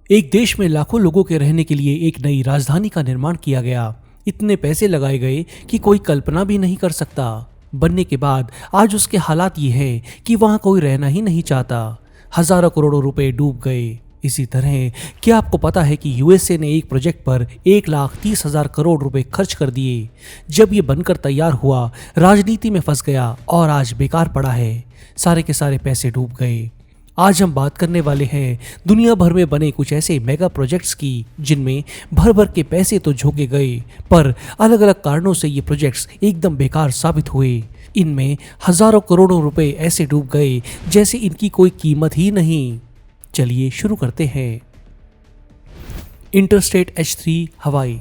एक देश में लाखों लोगों के रहने के लिए एक नई राजधानी का निर्माण किया गया। इतने पैसे लगाए गए कि कोई कल्पना भी नहीं कर सकता। बनने के बाद आज उसके हालात ये हैं कि वहां कोई रहना ही नहीं चाहता। हजारों करोड़ों रुपए डूब गए। इसी तरह क्या आपको पता है कि यूएसए ने एक प्रोजेक्ट पर 1,30,000 करोड़ रुपए खर्च कर दिए। जब ये बनकर तैयार हुआ, राजनीति में फंस गया और आज बेकार पड़ा है। सारे के सारे पैसे डूब गए। आज हम बात करने वाले हैं दुनिया भर में बने कुछ ऐसे मेगा प्रोजेक्ट्स की जिनमें भर भर के पैसे तो झोंके गए, पर अलग अलग कारणों से ये प्रोजेक्ट्स एकदम बेकार साबित हुए। इनमें हजारों करोड़ों रुपए ऐसे डूब गए जैसे इनकी कोई कीमत ही नहीं। चलिए शुरू करते हैं। इंटरस्टेट H3 हवाई।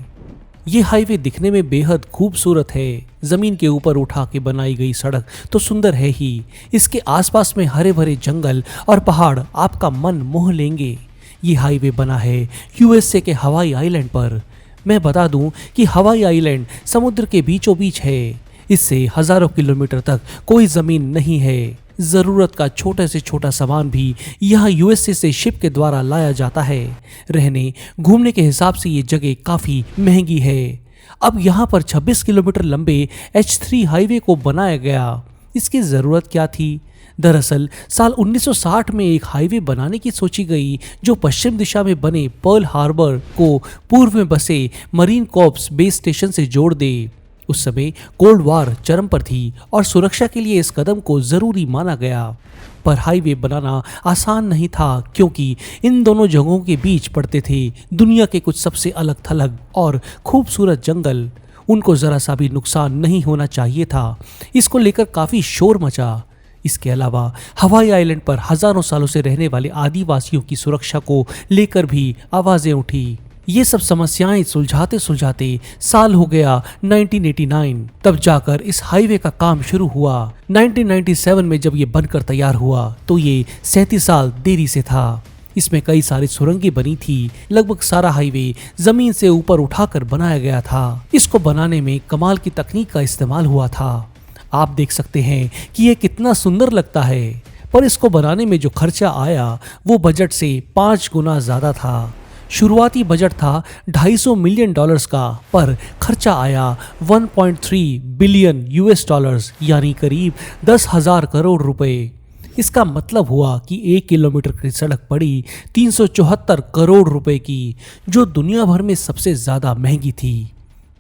ये हाईवे दिखने में बेहद खूबसूरत है। जमीन के ऊपर उठा के बनाई गई सड़क तो सुंदर है ही, इसके आसपास में हरे भरे जंगल और पहाड़ आपका मन मोह लेंगे। ये हाईवे बना है यूएसए के हवाई आइलैंड पर। मैं बता दूं कि हवाई आइलैंड समुद्र के बीचों बीच है। इससे हजारों किलोमीटर तक कोई जमीन नहीं है। जरूरत का छोटे से छोटा सामान भी यहाँ यूएसए से शिप के द्वारा लाया जाता है। रहने घूमने के हिसाब से ये जगह काफी महंगी है। अब यहाँ पर 26 किलोमीटर लंबे H3 हाईवे को बनाया गया। इसकी जरूरत क्या थी? दरअसल साल 1960 में एक हाईवे बनाने की सोची गई जो पश्चिम दिशा में बने पर्ल हार्बर को पूर्व में बसे मरीन कॉर्प्स बेस स्टेशन से जोड़ दे। उस समय कोल्ड वॉर चरम पर थी और सुरक्षा के लिए इस कदम को जरूरी माना गया। पर हाईवे बनाना आसान नहीं था क्योंकि इन दोनों जगहों के बीच पड़ते थे दुनिया के कुछ सबसे अलग थलग और खूबसूरत जंगल। उनको जरा सा भी नुकसान नहीं होना चाहिए था। इसको लेकर काफी शोर मचा। इसके अलावा हवाई आइलैंड पर हजारों सालों से रहने वाले आदिवासियों की सुरक्षा को लेकर भी आवाजें उठी। ये सब समस्याएं सुलझाते सुलझाते साल हो गया 1989। तब जाकर इस हाईवे का काम शुरू हुआ। 1997 में जब ये बनकर तैयार हुआ तो ये 37 साल देरी से था। इसमें कई सारी सुरंगें बनी थी। लगभग सारा हाईवे जमीन से ऊपर उठाकर बनाया गया था। इसको बनाने में कमाल की तकनीक का इस्तेमाल हुआ था। आप देख सकते हैं कि ये कितना सुंदर लगता है, पर इसको बनाने में जो खर्चा आया वो बजट से 5 गुना ज्यादा था। शुरुआती बजट था $250 मिलियन का, पर खर्चा आया 1.3 बिलियन US, यानी करीब 10,000 करोड़ रुपए। इसका मतलब हुआ कि 1 किलोमीटर की सड़क पड़ी 374 करोड़ रुपए की, जो दुनिया भर में सबसे ज्यादा महंगी थी।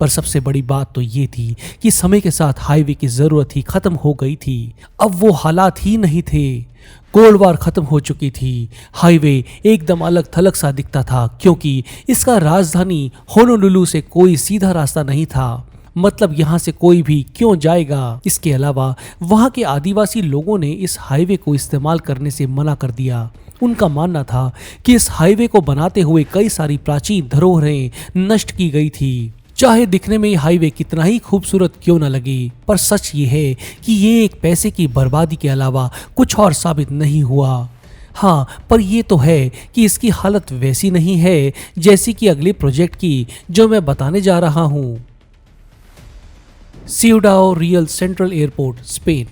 पर सबसे बड़ी बात तो ये थी कि समय के साथ हाईवे की जरूरत ही खत्म हो गई थी। अब वो हालात ही नहीं थे। कोल्ड वॉर खत्म हो चुकी थी। हाईवे एकदम अलग थलग सा दिखता था क्योंकि इसका राजधानी होनोलुलु से कोई सीधा रास्ता नहीं था। मतलब यहाँ से कोई भी क्यों जाएगा। इसके अलावा वहाँ के आदिवासी लोगों ने इस हाईवे को इस्तेमाल करने से मना कर दिया। उनका मानना था कि इस हाईवे को बनाते हुए कई सारी प्राचीन धरोहरें नष्ट की गई थी। चाहे दिखने में ये हाईवे कितना ही खूबसूरत क्यों न लगे, पर सच ये है कि ये एक पैसे की बर्बादी के अलावा कुछ और साबित नहीं हुआ। हाँ, पर ये तो है कि इसकी हालत वैसी नहीं है जैसी कि अगले प्रोजेक्ट की जो मैं बताने जा रहा हूँ। सिउडाओ रियल सेंट्रल एयरपोर्ट, स्पेन।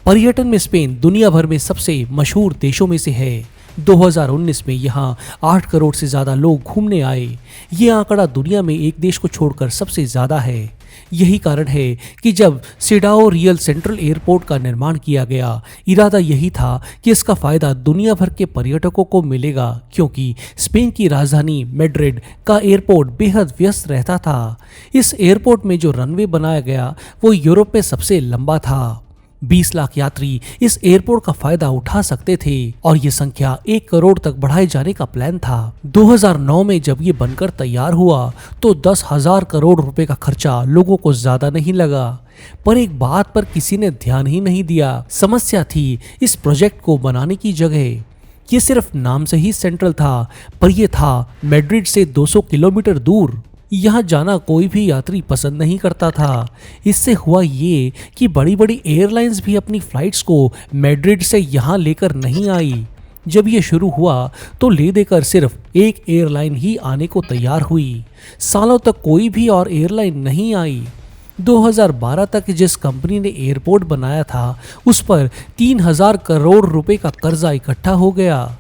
पर्यटन में स्पेन दुनिया भर में सबसे मशहूर देशों में से है। 2019 में यहाँ 8 करोड़ से ज़्यादा लोग घूमने आए। ये आंकड़ा दुनिया में एक देश को छोड़कर सबसे ज़्यादा है। यही कारण है कि जब सिडाओ रियल सेंट्रल एयरपोर्ट का निर्माण किया गया, इरादा यही था कि इसका फ़ायदा दुनिया भर के पर्यटकों को मिलेगा, क्योंकि स्पेन की राजधानी मैड्रिड का एयरपोर्ट बेहद व्यस्त रहता था। इस एयरपोर्ट में जो रनवे बनाया गया वो यूरोप में सबसे लंबा था। 20 लाख यात्री इस एयरपोर्ट का फायदा उठा सकते थे और ये संख्या 1 करोड़ तक बढ़ाए जाने का प्लान था। 2009 में जब ये बनकर तैयार हुआ तो 10,000 करोड़ रुपए का खर्चा लोगों को ज्यादा नहीं लगा, पर एक बात पर किसी ने ध्यान ही नहीं दिया। समस्या थी इस प्रोजेक्ट को बनाने की जगह। ये सिर्फ नाम से ही सेंट्रल था, पर यह था मैड्रिड से 200 किलोमीटर दूर। यहाँ जाना कोई भी यात्री पसंद नहीं करता था। इससे हुआ ये कि बड़ी बड़ी एयरलाइंस भी अपनी फ्लाइट्स को मैड्रिड से यहाँ लेकर नहीं आई। जब ये शुरू हुआ तो ले देकर सिर्फ एक एयरलाइन ही आने को तैयार हुई। सालों तक कोई भी और एयरलाइन नहीं आई। 2012 तक जिस कंपनी ने एयरपोर्ट बनाया था उस पर 3,000 करोड़ रुपए का कर्जा इकट्ठा हो गया।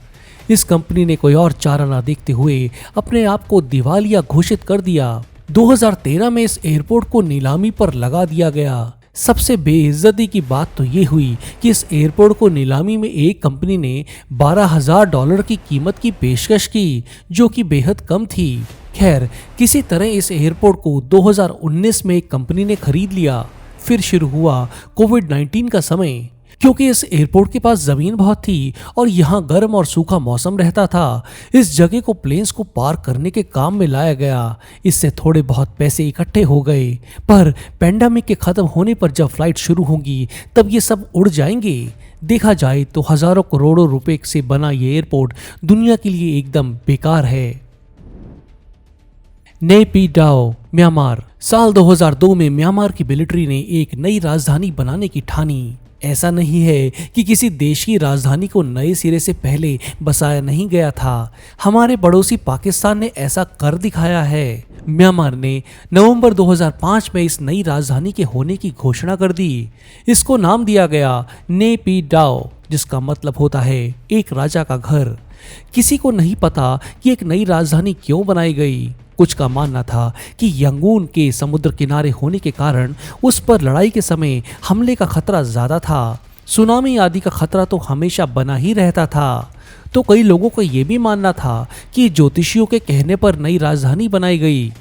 इस कंपनी ने कोई और चारा ना देखते हुए अपने आप को दिवालिया घोषित कर दिया। 2013 में इस एयरपोर्ट को नीलामी पर लगा दिया गया। सबसे बेइज्जती की बात तो ये हुई कि इस एयरपोर्ट को नीलामी में एक कंपनी ने $12,000 की कीमत की पेशकश की, जो कि बेहद कम थी। खैर, किसी तरह इस एयरपोर्ट को 2019 में एक कंपनी ने खरीद लिया। फिर शुरू हुआ कोविड-19 का समय। क्योंकि इस एयरपोर्ट के पास जमीन बहुत थी और यहाँ गर्म और सूखा मौसम रहता था, इस जगह को प्लेन्स को पार करने के काम में लाया गया। इससे थोड़े बहुत पैसे इकट्ठे हो गए, पर पेंडेमिक के खत्म होने पर जब फ्लाइट शुरू होंगी तब ये सब उड़ जाएंगे। देखा जाए तो हजारों करोड़ों रुपए से बना ये एयरपोर्ट दुनिया के लिए एकदम बेकार है। नेपिडाओ, म्यांमार। साल 2002 में म्यांमार की मिलिट्री ने एक नई राजधानी बनाने की ठानी। ऐसा नहीं है कि किसी देश की राजधानी को नए सिरे से पहले बसाया नहीं गया था। हमारे पड़ोसी पाकिस्तान ने ऐसा कर दिखाया है। म्यांमार ने नवंबर 2005 में इस नई राजधानी के होने की घोषणा कर दी। इसको नाम दिया गया नेपिडाओ, जिसका मतलब होता है एक राजा का घर। किसी को नहीं पता कि एक नई राजधानी क्यों बनाई गई। कुछ का मानना था कि यंगून के समुद्र किनारे होने के कारण उस पर लड़ाई के समय हमले का खतरा ज्यादा था। सुनामी आदि का खतरा तो हमेशा बना ही रहता था। तो कई लोगों का यह भी मानना था कि ज्योतिषियों के कहने पर नई राजधानी बनाई गई।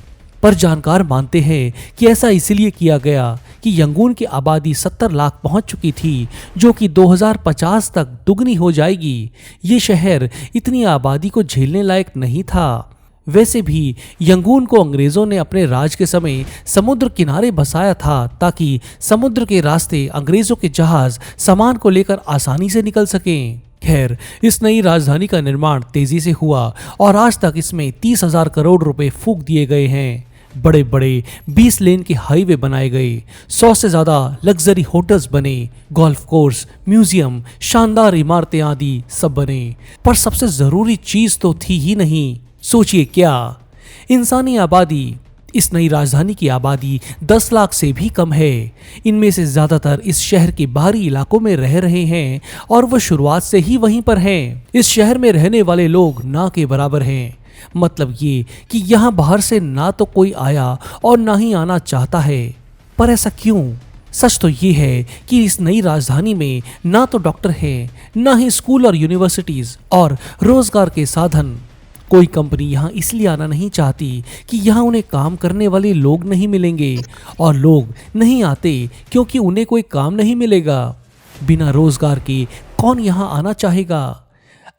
पर जानकार मानते हैं कि ऐसा इसलिए किया गया कि यंगून की आबादी 70 लाख पहुंच चुकी थी, जो कि 2050 तक दुगनी हो जाएगी। ये शहर इतनी आबादी को झेलने लायक नहीं था। वैसे भी यंगून को अंग्रेजों ने अपने राज के समय समुद्र किनारे बसाया था, ताकि समुद्र के रास्ते अंग्रेजों के जहाज सामान को लेकर आसानी से निकल सकें। खैर, इस नई राजधानी का निर्माण तेजी से हुआ और आज तक इसमें 30,000 करोड़ रुपए फूंक दिए गए हैं। बड़े बड़े 20 लेन के हाईवे बनाए गए, 100 से ज्यादा लग्जरी होटल्स बने, गोल्फ कोर्स, म्यूजियम, शानदार इमारतें आदि सब बने। पर सबसे जरूरी चीज तो थी ही नहीं। सोचिए क्या, इंसानी आबादी। इस नई राजधानी की आबादी 10 लाख से भी कम है। इनमें से ज्यादातर इस शहर के बाहरी इलाकों में रह रहे हैं और वो शुरुआत से ही वहीं पर हैं। इस शहर में रहने वाले लोग ना के बराबर हैं। मतलब ये कि यहाँ बाहर से ना तो कोई आया और ना ही आना चाहता है। पर ऐसा क्यों? सच तो ये है कि इस नई राजधानी में ना तो डॉक्टर है, ना ही स्कूल और यूनिवर्सिटीज और रोजगार के साधन। कोई कंपनी यहाँ इसलिए आना नहीं चाहती कि यहाँ उन्हें काम करने वाले लोग नहीं मिलेंगे, और लोग नहीं आते क्योंकि उन्हें कोई काम नहीं मिलेगा। बिना रोजगार के कौन यहाँ आना चाहेगा?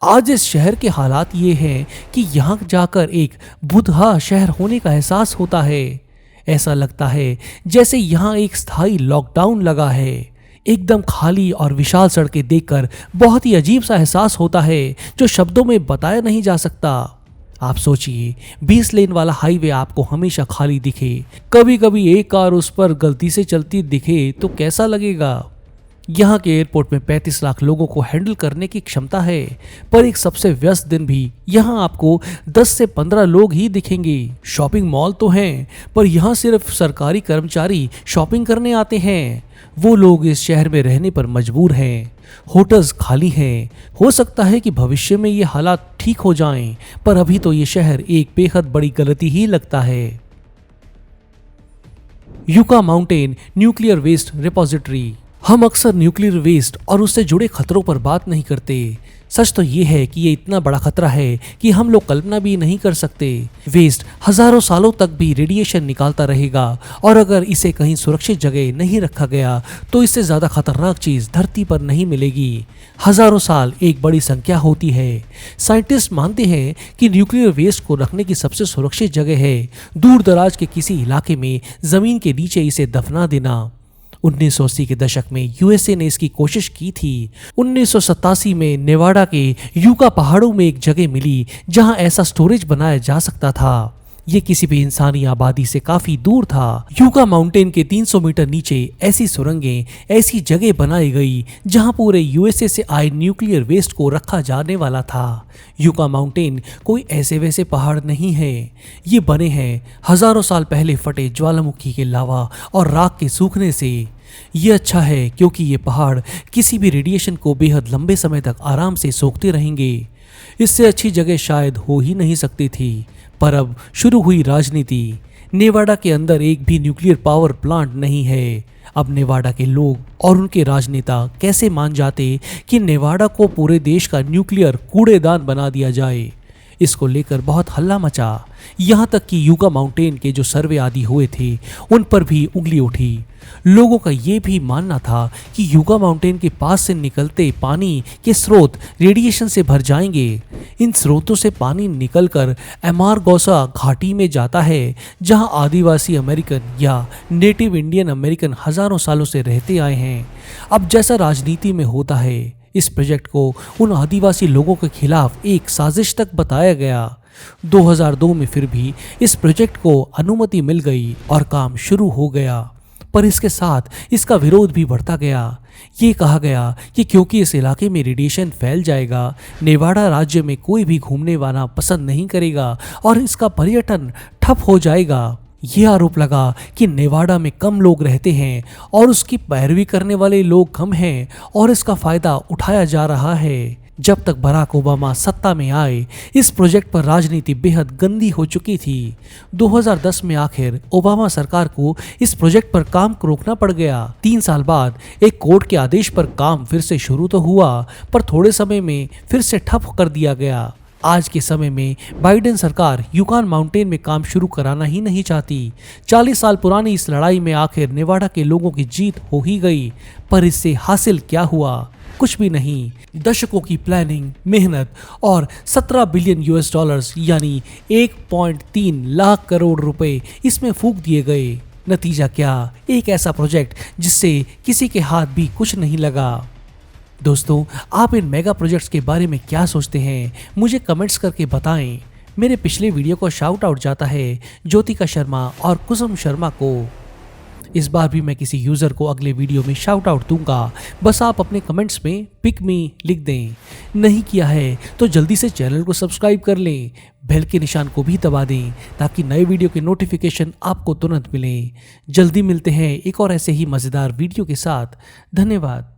आज इस शहर के हालात ये हैं कि यहाँ जाकर एक बुधहा शहर होने का एहसास होता है। ऐसा लगता है जैसे यहाँ एक स्थायी लॉकडाउन लगा है। एकदम खाली और विशाल सड़कें देखकर बहुत ही अजीब सा एहसास होता है, जो शब्दों में बताया नहीं जा सकता। आप सोचिए, 20 लेन वाला हाईवे आपको हमेशा खाली दिखे, कभी कभी एक कार उस पर गलती से चलती दिखे तो कैसा लगेगा? यहाँ के एयरपोर्ट में 35 लाख लोगों को हैंडल करने की क्षमता है, पर एक सबसे व्यस्त दिन भी यहाँ आपको 10 से 15 लोग ही दिखेंगे। शॉपिंग मॉल तो हैं, पर यहाँ सिर्फ सरकारी कर्मचारी शॉपिंग करने आते हैं। वो लोग इस शहर में रहने पर मजबूर हैं। होटल्स खाली हैं। हो सकता है कि भविष्य में ये हालात ठीक हो जाएं, पर अभी तो ये शहर एक बेहद बड़ी गलती ही लगता है। Yucca mountain nuclear waste repository. हम अक्सर न्यूक्लियर वेस्ट और उससे जुड़े खतरों पर बात नहीं करते। सच तो ये है कि ये इतना बड़ा खतरा है कि हम लोग कल्पना भी नहीं कर सकते। वेस्ट हजारों सालों तक भी रेडिएशन निकालता रहेगा, और अगर इसे कहीं सुरक्षित जगह नहीं रखा गया तो इससे ज्यादा खतरनाक चीज धरती पर नहीं मिलेगी। हजारों साल एक बड़ी संख्या होती है। साइंटिस्ट मानते हैं कि न्यूक्लियर वेस्ट को रखने की सबसे सुरक्षित जगह है दूर दराज के किसी इलाके में जमीन के नीचे इसे दफना देना। 1980 के दशक में यूएसए ने इसकी कोशिश की थी। 1987 में नेवाडा के यूका पहाड़ों में एक जगह मिली जहां ऐसा स्टोरेज बनाया जा सकता था। ये किसी भी इंसानी आबादी से काफी दूर था। यूका माउंटेन के 300 मीटर नीचे ऐसी सुरंगें, ऐसी जगह बनाई गई जहां पूरे यूएसए से आए न्यूक्लियर वेस्ट को रखा जाने वाला था। यूका माउंटेन कोई ऐसे वैसे पहाड़ नहीं है। ये बने हैं हजारों साल पहले फटे ज्वालामुखी के लावा और राख के सूखने से। ये अच्छा है क्योंकि ये पहाड़ किसी भी रेडिएशन को बेहद लंबे समय तक आराम से सोखते रहेंगे। इससे अच्छी जगह शायद हो ही नहीं सकती थी। पर अब शुरू हुई राजनीति। नेवाडा के अंदर एक भी न्यूक्लियर पावर प्लांट नहीं है। अब नेवाडा के लोग और उनके राजनेता कैसे मान जाते कि नेवाडा को पूरे देश का न्यूक्लियर कूड़ेदान बना दिया जाए। इसको लेकर बहुत हल्ला मचा। यहाँ तक कि यूगा माउंटेन के जो सर्वे आदि हुए थे उन पर भी उंगली उठी। लोगों का ये भी मानना था कि यूगा माउंटेन के पास से निकलते पानी के स्रोत रेडिएशन से भर जाएंगे। इन स्रोतों से पानी निकलकर एमारगोसा घाटी में जाता है, जहां आदिवासी अमेरिकन या नेटिव इंडियन अमेरिकन हजारों सालों से रहते आए हैं। अब जैसा राजनीति में होता है, इस प्रोजेक्ट को उन आदिवासी लोगों के खिलाफ एक साजिश तक बताया गया। 2002 में फिर भी इस प्रोजेक्ट को अनुमति मिल गई और काम शुरू हो गया। पर इसके साथ इसका विरोध भी बढ़ता गया। ये कहा गया कि क्योंकि इस इलाके में रेडिएशन फैल जाएगा, नेवाडा राज्य में कोई भी घूमने वाला पसंद नहीं करेगा और इसका पर्यटन ठप हो जाएगा। ये आरोप लगा कि नेवाडा में कम लोग रहते हैं और उसकी पैरवी करने वाले लोग कम हैं और इसका फायदा उठाया जा रहा है। जब तक बराक ओबामा सत्ता में आए, इस प्रोजेक्ट पर राजनीति बेहद गंदी हो चुकी थी। 2010 में आखिर ओबामा सरकार को इस प्रोजेक्ट पर काम रोकना पड़ गया। 3 साल बाद एक कोर्ट के आदेश पर काम फिर से शुरू तो हुआ, पर थोड़े समय में फिर से ठप कर दिया गया। आज के समय में बाइडेन सरकार यूकान माउंटेन में काम शुरू कराना ही नहीं चाहती। 40 साल पुरानी इस लड़ाई में आखिर नेवाडा के लोगों की जीत हो ही गई। पर इससे हासिल क्या हुआ? कुछ भी नहीं। दशकों की प्लानिंग, मेहनत और 17 बिलियन यूएस डॉलर्स यानी 1.3 लाख करोड़ रुपए इसमें फूंक दिए गए। नतीजा क्या? एक ऐसा प्रोजेक्ट जिससे किसी के हाथ भी कुछ नहीं लगा। दोस्तों, आप इन मेगा प्रोजेक्ट्स के बारे में क्या सोचते हैं? मुझे कमेंट्स करके बताएं। मेरे पिछले वीडियो को शाउट आउट जाता है ज्योतिका शर्मा और कुसुम शर्मा को। इस बार भी मैं किसी यूज़र को अगले वीडियो में शाउट आउट दूंगा। बस आप अपने कमेंट्स में पिक मी लिख दें। नहीं किया है तो जल्दी से चैनल को सब्सक्राइब कर लें, बेल के निशान को भी दबा दें ताकि नए वीडियो के नोटिफिकेशन आपको तुरंत मिलें। जल्दी मिलते हैं एक और ऐसे ही मज़ेदार वीडियो के साथ। धन्यवाद।